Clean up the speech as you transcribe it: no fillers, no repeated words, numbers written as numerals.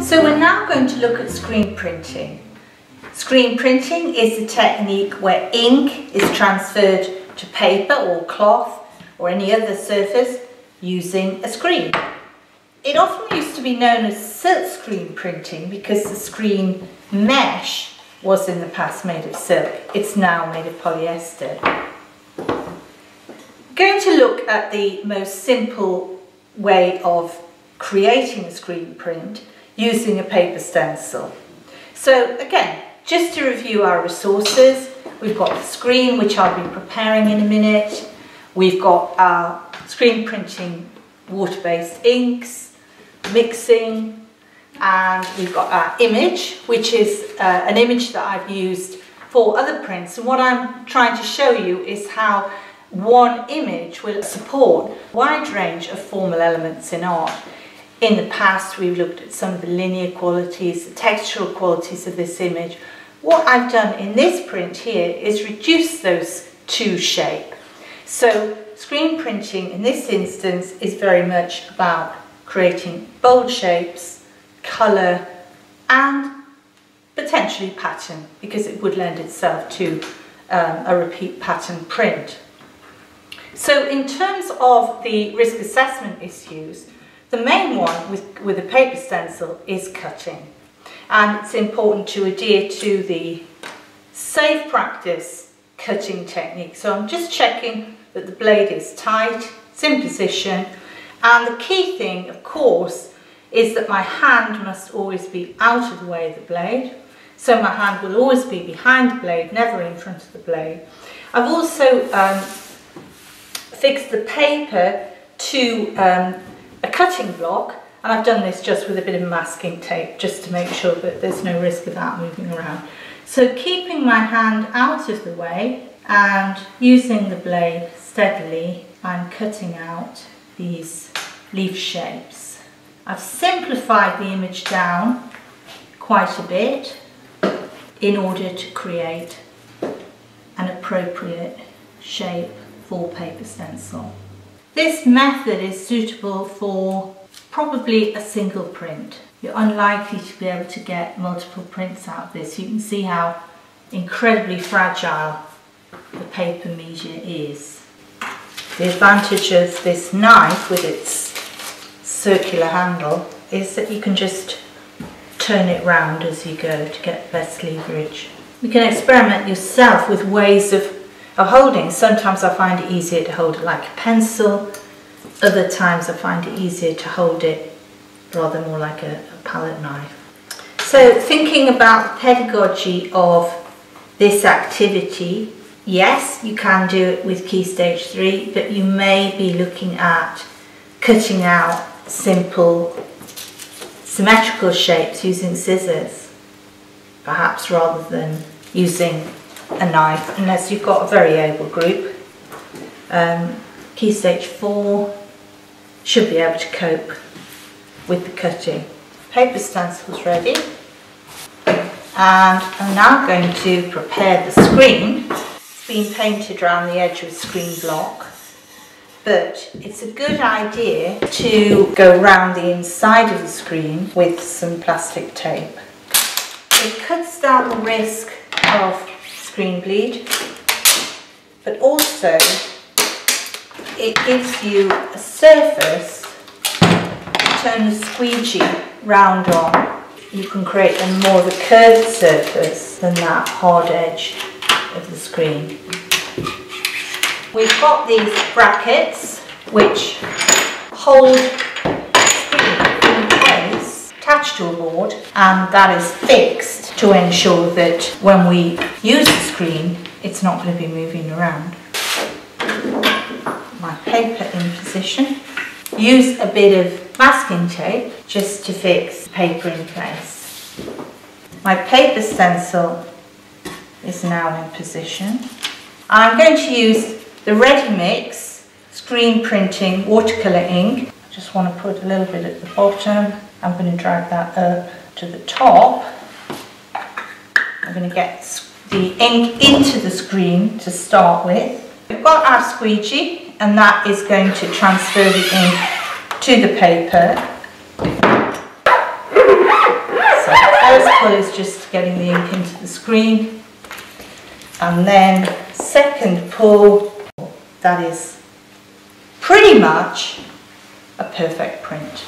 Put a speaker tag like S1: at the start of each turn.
S1: So we're now going to look at screen printing. Screen printing is a technique where ink is transferred to paper or cloth or any other surface using a screen. It often used to be known as silk screen printing because the screen mesh was in the past made of silk. It's now made of polyester. Going to look at the most simple way of creating a screen print using a paper stencil. So again, just to review our resources, we've got the screen, which I'll be preparing in a minute. We've got our screen printing water-based inks, mixing, and we've got our image, which is an image that I've used for other prints. And what I'm trying to show you is how one image will support a wide range of formal elements in art. In the past, we've looked at some of the linear qualities, the textural qualities of this image. What I've done in this print here is reduce those to shape. So screen printing in this instance is very much about creating bold shapes, colour and potentially pattern, because it would lend itself to a repeat pattern print. So in terms of the risk assessment issues, the main one with a paper stencil is cutting. And it's important to adhere to the safe practice cutting technique. So I'm just checking that the blade is tight, it's in position, and the key thing, of course, is that my hand must always be out of the way of the blade. So my hand will always be behind the blade, never in front of the blade. I've also fixed the paper to a cutting block, and I've done this just with a bit of masking tape just to make sure that there's no risk of that moving around. So keeping my hand out of the way and using the blade steadily, I'm cutting out these leaf shapes. I've simplified the image down quite a bit in order to create an appropriate shape for paper stencil. This method is suitable for probably a single print. You're unlikely to be able to get multiple prints out of this. You can see how incredibly fragile the paper media is. The advantage of this knife with its circular handle is that you can just turn it round as you go to get the best leverage. You can experiment yourself with ways of holding. Sometimes I find it easier to hold it like a pencil, other times I find it easier to hold it rather more like a palette knife. So thinking about the pedagogy of this activity, yes, you can do it with Key Stage 3, but you may be looking at cutting out simple symmetrical shapes using scissors, perhaps rather than using a knife, unless you've got a very able group. Key Stage 4 should be able to cope with the cutting. Paper stencil's ready, and I'm now going to prepare the screen. It's been painted around the edge with screen block, but it's a good idea to go around the inside of the screen with some plastic tape. It cuts down the risk of screen bleed, but also it gives you a surface to turn the squeegee round on. You can create a more of a curved surface than that hard edge of the screen. We've got these brackets which hold the screen in place, attached to a board, and that is fixed to ensure that when we use the screen, it's not going to be moving around. My paper in position. Use a bit of masking tape just to fix the paper in place. My paper stencil is now in position. I'm going to use the Ready Mix screen printing watercolour ink. I just want to put a little bit at the bottom. I'm going to drag that up to the top. I'm going to get the ink into the screen to start with. We've got our squeegee, and that is going to transfer the ink to the paper. pull is just getting the ink into the screen, and then second pull, that is pretty much a perfect print.